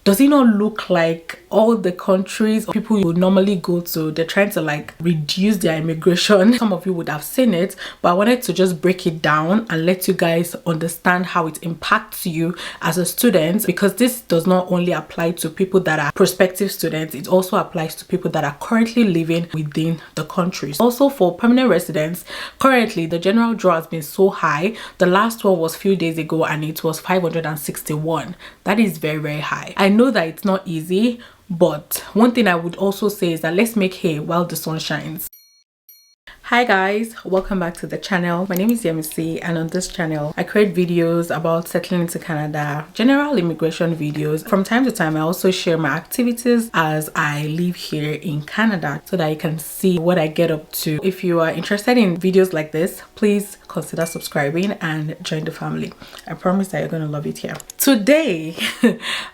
does it not look like all the countries people you would normally go to, they're trying to like reduce their immigration? Some of you would have seen it, but I wanted to just break it down and let you guys understand how it impacts you as a student, because this does not only apply to people that are prospective students, it also applies to people that are currently living within the countries. Also, for permanent residents, currently the general draw has been so high. The last one was a few days ago and it was 561. That is very, very high. I know that it's not easy, but one thing I would also say is that let's make hay while the sun shines. Hi guys, welcome back to the channel. My name is Yemisi, and on this channel I create videos about settling into Canada, general immigration videos. From time to time I also share my activities as I live here in Canada so that you can see what I get up to. If you are interested in videos like this, please consider subscribing and join the family. I promise that you're going to love it here. Today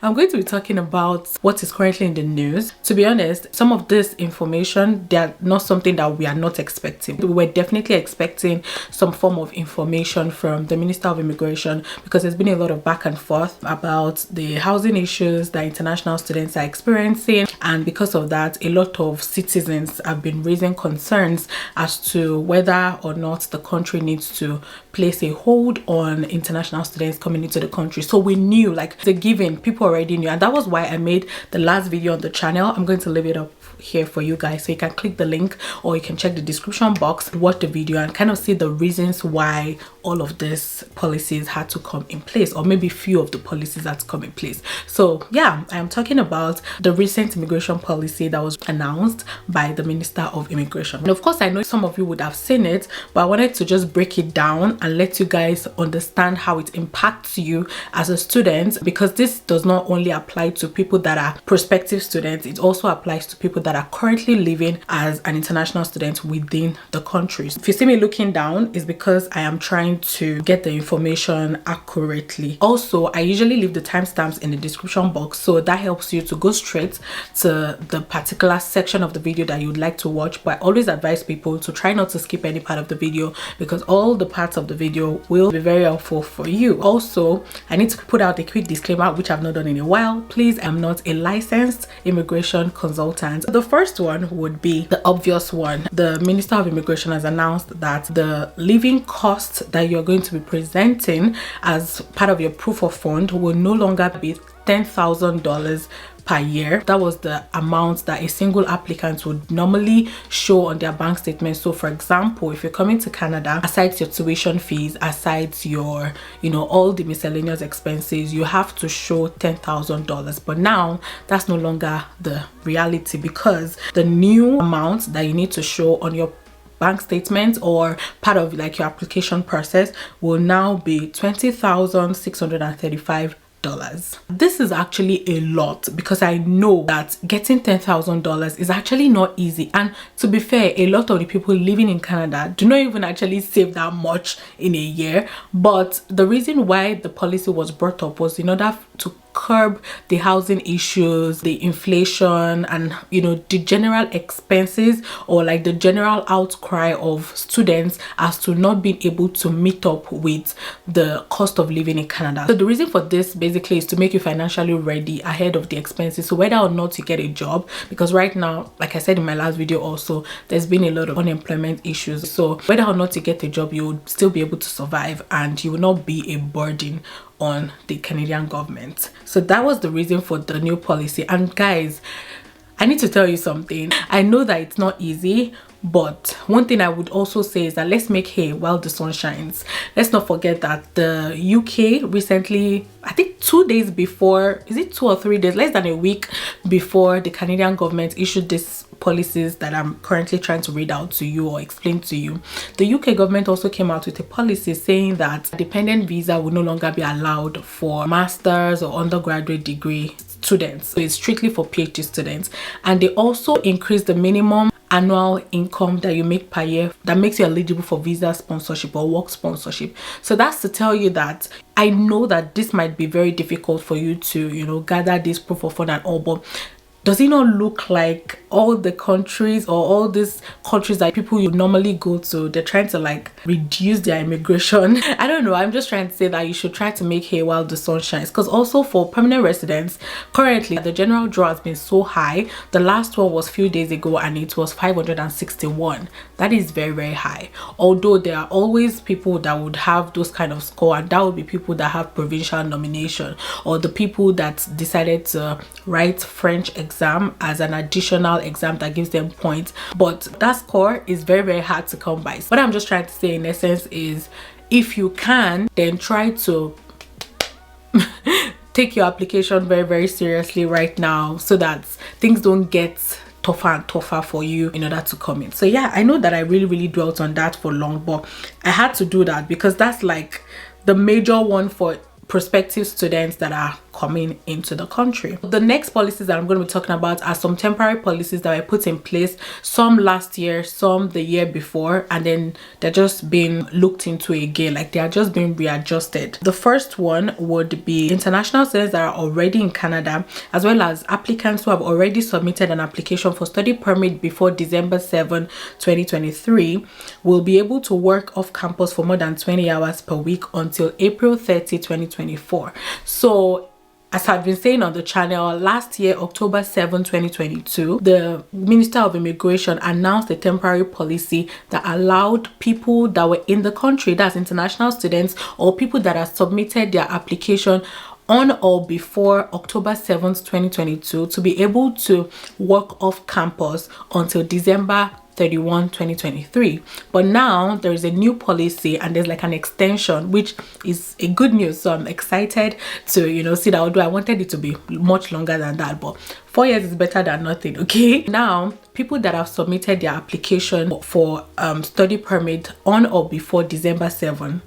I'm going to be talking about what is currently in the news. To be honest, some of this information, they're not something that we are not expecting. We were definitely expecting some form of information from the Minister of Immigration, because there's been a lot of back and forth about the housing issues that international students are experiencing, and because of that a lot of citizens have been raising concerns as to whether or not the country needs to place a hold on international students coming into the country. So we knew, like, the given, people already knew, and that was why I made the last video on the channel. I'm going to leave it up here for you guys so you can click the link, or you can check the description box, watch the video and kind of see the reasons why all of these policies had to come in place, or maybe few of the policies had to come in place. So yeah, I am talking about the recent immigration policy that was announced by the Minister of Immigration. And of course I know some of you would have seen it, but I wanted to just break it down and let you guys understand how it impacts you as a student, because this does not only apply to people that are prospective students, it also applies to people that are currently living as an international student within the countries. If you see me looking down, it's because I am trying to get the information accurately. Also, I usually leave the timestamps in the description box, so that helps you to go straight to the particular section of the video that you would like to watch. But I always advise people to try not to skip any part of the video, because all the parts of the video will be very helpful for you. Also, I need to put out a quick disclaimer, which I've not done in a while. Please, I'm not a licensed immigration consultant. The first one would be the obvious one. The Minister of Immigration has announced that the living cost that you're going to be presenting as part of your proof of fund will no longer be $10,000 per year. That was the amount that a single applicant would normally show on their bank statement. So for example, if you're coming to Canada, aside your tuition fees, aside your, all the miscellaneous expenses, you have to show $10,000. But now that's no longer the reality, because the new amount that you need to show on your bank statement or part of like your application process will now be $20,635. This is actually a lot, because I know that getting $10,000 is actually not easy. And to be fair, a lot of the people living in Canada do not even actually save that much in a year. But the reason why the policy was brought up was in order to curb the housing issues, the inflation, and the general expenses, or like the general outcry of students as to not being able to meet up with the cost of living in Canada. So the reason for this basically is to make you financially ready ahead of the expenses. So whether or not you get a job, because right now, like I said in my last video also, there's been a lot of unemployment issues. So whether or not you get a job, you would still be able to survive and you will not be a burden on the Canadian government. So that was the reason for the new policy. And guys, I need to tell you something. I know that it's not easy, but one thing I would also say is that let's make hay while the sun shines. Let's not forget that the UK recently, I think 2 days before, is it 2 or 3 days, less than a week before the Canadian government issued this policies that I'm currently trying to read out to you or explain to you, the UK government also came out with a policy saying that dependent visa will no longer be allowed for master's or undergraduate degree students. So it's strictly for PhD students. And they also increased the minimum annual income that you make per year that makes you eligible for visa sponsorship or work sponsorship. So that's to tell you that I know that this might be very difficult for you to gather this proof of fund and all, but does it not look like all the countries or all these countries that people you normally go to, they're trying to like reduce their immigration? I don't know, I'm just trying to say that you should try to make hay while the sun shines. Because also for permanent residents, currently the general draw has been so high. The last one was a few days ago and it was 561. That is very, very high. Although there are always people that would have those kind of score, and that would be people that have provincial nomination, or the people that decided to write French exam as an additional exam that gives them points. But that score is very, very hard to come by. So what I'm just trying to say in essence is, if you can, then try to take your application very, very seriously right now, so that things don't get tougher and tougher for you in order to come in. So yeah, I know that I really dwelt on that for long, but I had to do that because that's like the major one for prospective students that are coming into the country. The next policies that I'm going to be talking about are some temporary policies that were put in place, some last year, some the year before, and then they're just being looked into again, like they are just being readjusted. The first one would be international students that are already in Canada, as well as applicants who have already submitted an application for study permit before December 7, 2023 will be able to work off campus for more than 20 hours per week until April 30, 2024. So as I've been saying on the channel, last year, October 7, 2022, the Minister of Immigration announced a temporary policy that allowed people that were in the country, that's international students or people that have submitted their application on or before October 7th, 2022, to be able to work off campus until December 31, 2023. But now there is a new policy and there's like an extension, which is a good news. So I'm excited to see that, although I wanted it to be much longer than that, but 4 years is better than nothing. Okay, now people that have submitted their application for study permit on or before December 7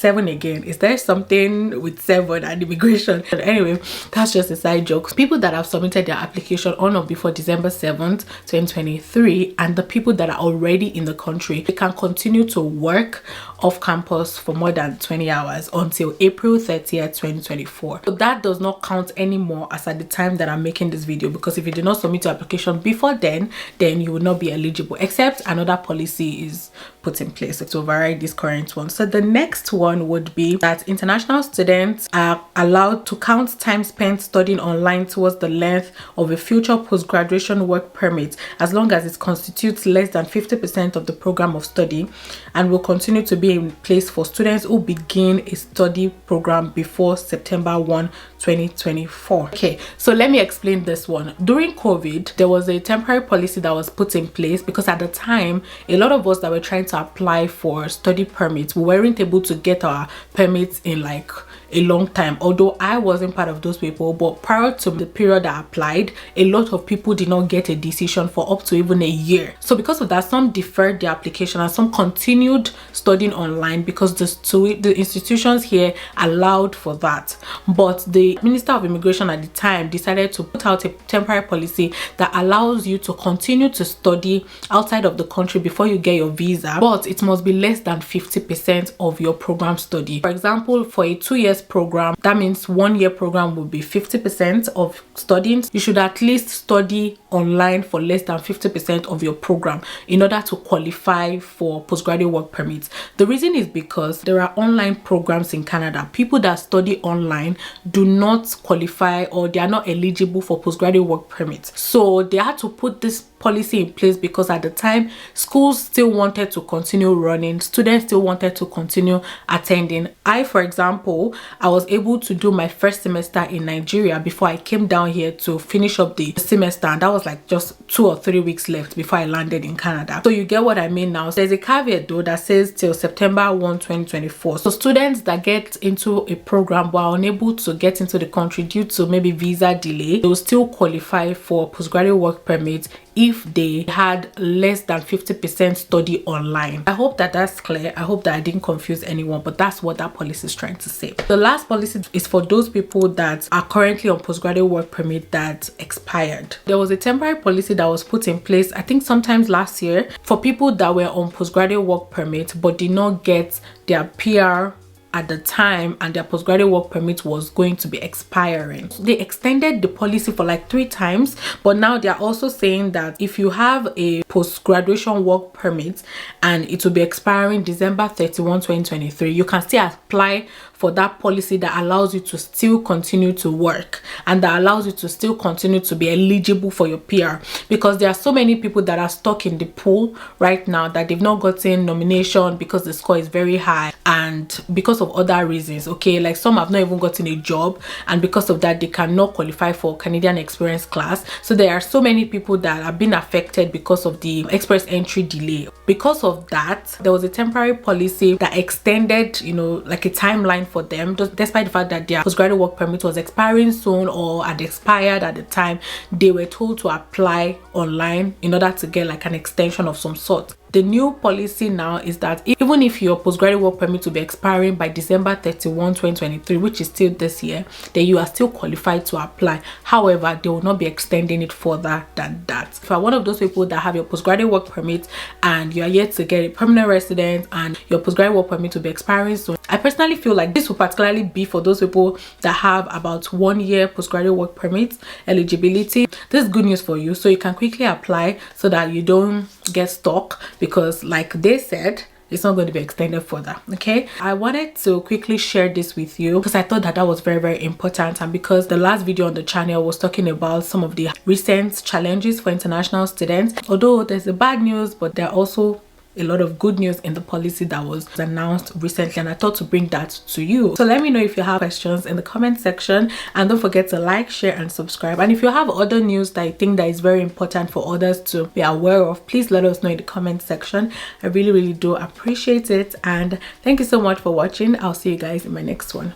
again, is there something with 7 and immigration? Anyway, that's just a side joke. People that have submitted their application on or before December 7th, 2023, and the people that are already in the country, they can continue to work off campus for more than 20 hours until April 30th, 2024. So that does not count anymore as at the time that I'm making this video, because if you did not submit your application before then you will not be eligible, except another policy is put in place to override this current one. So the next one would be that international students are allowed to count time spent studying online towards the length of a future post-graduation work permit, as long as it constitutes less than 50% of the program of study, and will continue to be in place for students who begin a study program before September 1, 2024. Okay, so let me explain this one. During COVID, there was a temporary policy that was put in place because at the time, a lot of us that were trying to apply for study permits, we weren't able to get our permits in like a long time, although I wasn't part of those people. But prior to the period I applied, a lot of people did not get a decision for up to even a year. So because of that, some deferred their application and some continued studying online because the institutions here allowed for that. But the Minister of Immigration at the time decided to put out a temporary policy that allows you to continue to study outside of the country before you get your visa, but it must be less than 50% of your program study. For example, for a 2 years program, that means 1 year program will be 50% of studying. You should at least study online for less than 50% of your program in order to qualify for postgraduate work permits. The reason is because there are online programs in Canada. People that study online do not qualify, or they are not eligible for postgraduate work permits. So they had to put this policy in place because at the time schools still wanted to continue running, students still wanted to continue attending. I, for example, I was able to do my first semester in Nigeria before I came down here to finish up the semester, and that was like just 2 or 3 weeks left before I landed in Canada. So you get what I mean now. There's a caveat though that says till September 1, 2024. So students that get into a program but are unable to get into the country due to maybe visa delay, they will still qualify for postgraduate work permit if they had less than 50% study online. I hope that that's clear. I hope that I didn't confuse anyone, but that's what that policy is trying to say. The last policy is for those people that are currently on postgraduate work permit that expired. There was a temporary policy that was put in place, I think sometimes last year, for people that were on postgraduate work permit but did not get their PR at the time, and their postgraduate work permit was going to be expiring. They extended the policy for like 3 times, but now they are also saying that if you have a post-graduation work permit and it will be expiring December 31, 2023, you can still apply for that policy that allows you to still continue to work and that allows you to still continue to be eligible for your PR, because there are so many people that are stuck in the pool right now that they've not gotten nomination because the score is very high and because of other reasons. Okay, like some have not even gotten a job, and because of that they cannot qualify for Canadian Experience class. So there are so many people that have been affected because of the express entry delay. Because of that, there was a temporary policy that extended, you know, like a timeline for them, despite the fact that their postgraduate work permit was expiring soon or had expired at the time. They were told to apply online in order to get like an extension of some sort. The new policy now is that even if your postgraduate work permit will be expiring by December 31, 2023, which is still this year, then you are still qualified to apply. However, they will not be extending it further than that. If you are one of those people that have your postgraduate work permit and you are yet to get a permanent resident and your postgraduate work permit will be expiring soon, I personally feel like this will particularly be for those people that have about 1 year postgraduate work permit eligibility. This is good news for you, so you can quickly apply so that you don't get stuck, because like they said, it's not going to be extended further. Okay, I wanted to quickly share this with you because I thought that that was very, very important, and because the last video on the channel was talking about some of the recent challenges for international students. Although there's the bad news, but there are also a lot of good news in the policy that was announced recently, and I thought to bring that to you. So let me know if you have questions in the comment section, and don't forget to like, share and subscribe. And if you have other news that you think that is very important for others to be aware of, please let us know in the comment section. I really do appreciate it, and thank you so much for watching. I'll see you guys in my next one.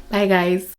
Bye guys.